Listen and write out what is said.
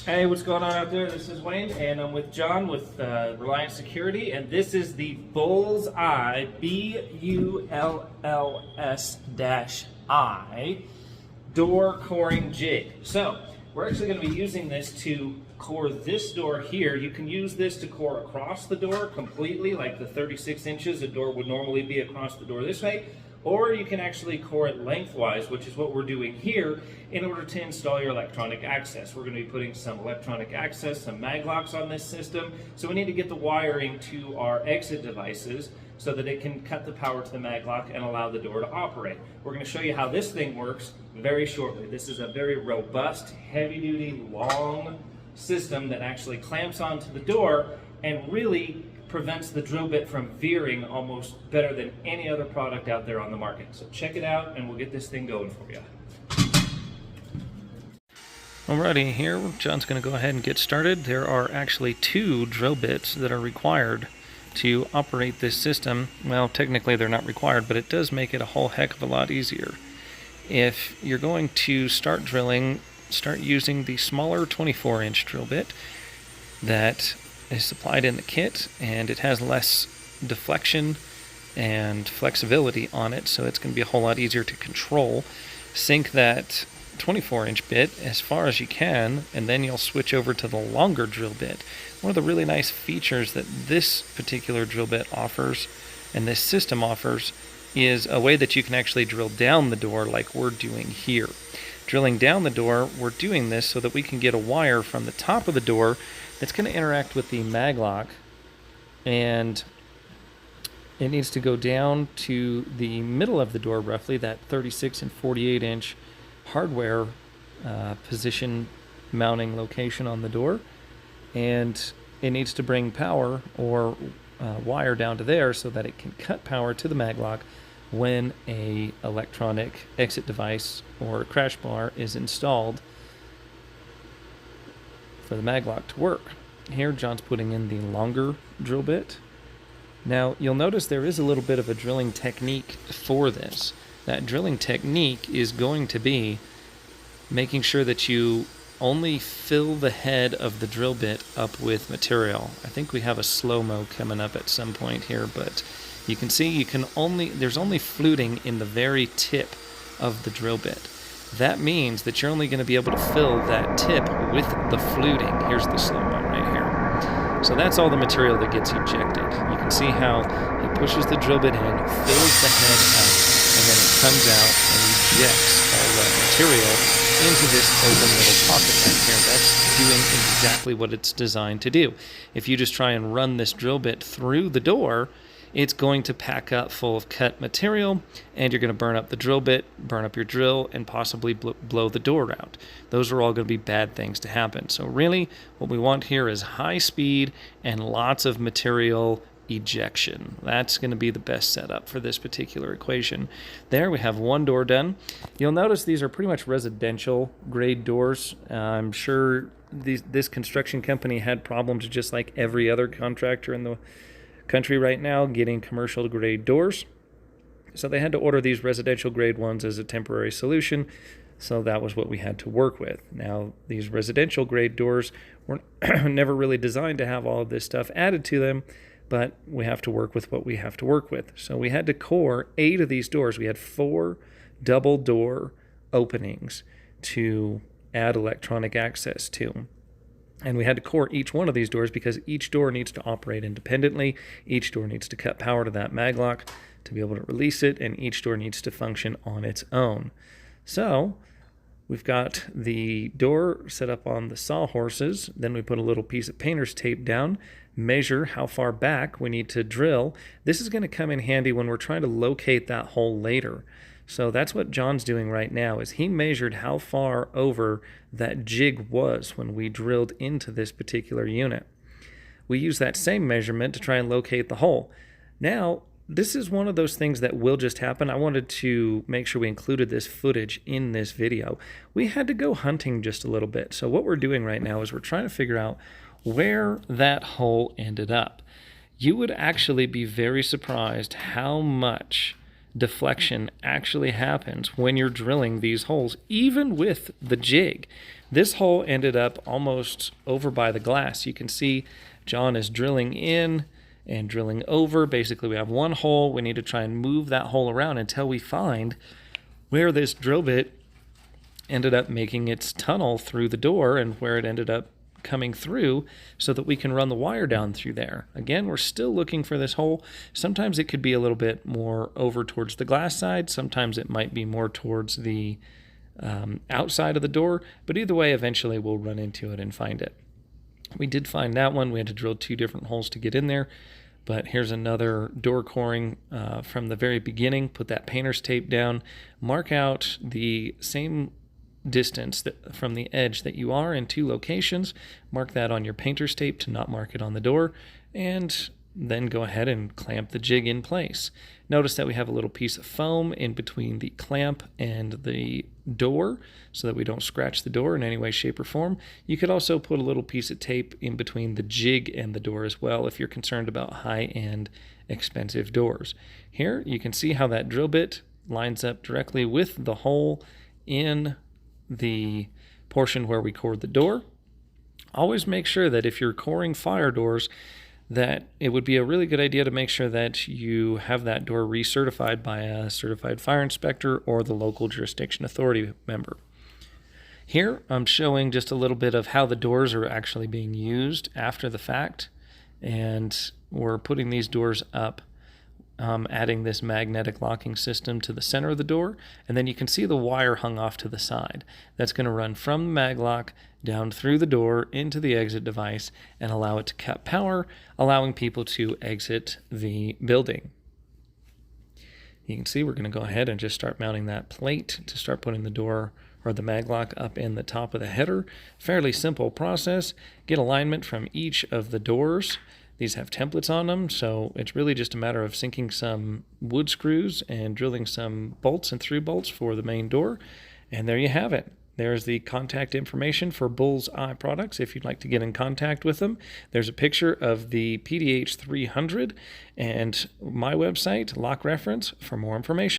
Hey, what's going on out there? This is Wayne, and I'm with John with Reliance Security, and this is the Bullseye, B-U-L-L-S-I, door coring jig. So, we're actually going to be using this to core this door here. You can use this to core across the door completely, like the 36 inches a door would normally be across the door this way. Or you can actually core it lengthwise, which is what we're doing here in order to install your electronic access. We're going to be putting some electronic access, some mag locks on this system. So we need to get the wiring to our exit devices so that it can cut the power to the mag lock and allow the door to operate. We're going to show you how this thing works very shortly. This is a very robust, heavy-duty, long system that actually clamps onto the door and really prevents the drill bit from veering almost better than any other product out there on the market. So check it out and we'll get this thing going for you. Alrighty, here John's going to go ahead and get started. There are actually 2 drill bits that are required to operate this system. Well, technically they're not required, but it does make it a whole heck of a lot easier. If you're going to start drilling, start using the smaller 24-inch drill bit that is supplied in the kit, and it has less deflection and flexibility on it, so it's going to be a whole lot easier to control. Sink that 24-inch bit as far as you can, and then you'll switch over to the longer drill bit. One of the really nice features that this particular drill bit offers, and this system offers, is a way that you can actually drill down the door like we're doing here. Drilling down the door, we're doing this so that we can get a wire from the top of the door that's going to interact with the mag lock, and it needs to go down to the middle of the door, roughly that 36 and 48 inch hardware position mounting location on the door, and it needs to bring power or wire down to there so that it can cut power to the mag lock when a electronic exit device or a crash bar is installed for the mag lock to work. Here John's putting in the longer drill bit. Now you'll notice there is a little bit of a drilling technique for this. That drilling technique is going to be making sure that you only fill the head of the drill bit up with material. I think we have a slow-mo coming up at some point here, but you can see there's only fluting in the very tip of the drill bit. That means that you're only going to be able to fill that tip with the fluting. Here's the slow-mo right here. So that's all the material that gets ejected. You can see how he pushes the drill bit in, fills the head out, and then it comes out and ejects all that material into this open little pocket right here. That's doing exactly what it's designed to do. If you just try and run this drill bit through the door, it's going to pack up full of cut material, and you're going to burn up the drill bit, burn up your drill, and possibly blow the door out. Those are all going to be bad things to happen. So really, what we want here is high speed and lots of material ejection. That's going to be the best setup for this particular equation. There we have one door done. You'll notice these are pretty much residential grade doors. I'm sure this construction company had problems just like every other contractor in the country right now getting commercial grade doors, so they had to order these residential grade ones as a temporary solution, so that was what we had to work with. Now these residential grade doors were never really designed to have all of this stuff added to them, but we have to work with what we have to work with. So we had to core 8 of these doors. We had 4 double door openings to add electronic access to. And we had to core each one of these doors because each door needs to operate independently. Each door needs to cut power to that mag lock to be able to release it, and each door needs to function on its own. So we've got the door set up on the sawhorses. Then we put a little piece of painter's tape down, measure how far back we need to drill. This is going to come in handy when we're trying to locate that hole later. So that's what John's doing right now, is he measured how far over that jig was when we drilled into this particular unit. We use that same measurement to try and locate the hole. Now, this is one of those things that will just happen. I wanted to make sure we included this footage in this video. We had to go hunting just a little bit. So what we're doing right now is we're trying to figure out where that hole ended up. You would actually be very surprised how much deflection actually happens when you're drilling these holes, even with the jig. This hole ended up almost over by the glass. You can see John is drilling in and drilling over. Basically, we have one hole. We need to try and move that hole around until we find where this drill bit ended up making its tunnel through the door and where it ended up coming through so that we can run the wire down through there. Again, we're still looking for this hole. Sometimes it could be a little bit more over towards the glass side. Sometimes it might be more towards the outside of the door. But either way, eventually we'll run into it and find it. We did find that one. We had to drill 2 different holes to get in there. But here's another door coring from the very beginning. Put that painter's tape down. Mark out the same distance from the edge that you are in 2 locations. Mark that on your painter's tape to not mark it on the door, and then go ahead and clamp the jig in place. Notice that we have a little piece of foam in between the clamp and the door so that we don't scratch the door in any way, shape, or form. You could also put a little piece of tape in between the jig and the door as well if you're concerned about high-end expensive doors. Here you can see how that drill bit lines up directly with the hole in the portion where we cored the door. Always make sure that if you're coring fire doors, that it would be a really good idea to make sure that you have that door recertified by a certified fire inspector or the local jurisdiction authority member. Here I'm showing just a little bit of how the doors are actually being used after the fact, and we're putting these doors up, adding this magnetic locking system to the center of the door, and then you can see the wire hung off to the side. That's going to run from the mag lock down through the door into the exit device and allow it to cut power, allowing people to exit the building. You can see we're going to go ahead and just start mounting that plate to start putting the door or the mag lock up in the top of the header. Fairly simple process. Get alignment from each of the doors. These have templates on them, so it's really just a matter of sinking some wood screws and drilling some bolts and through bolts for the main door. And there you have it. There's the contact information for Bullseye Products if you'd like to get in contact with them. There's a picture of the PDH300 and my website, Lock Reference, for more information.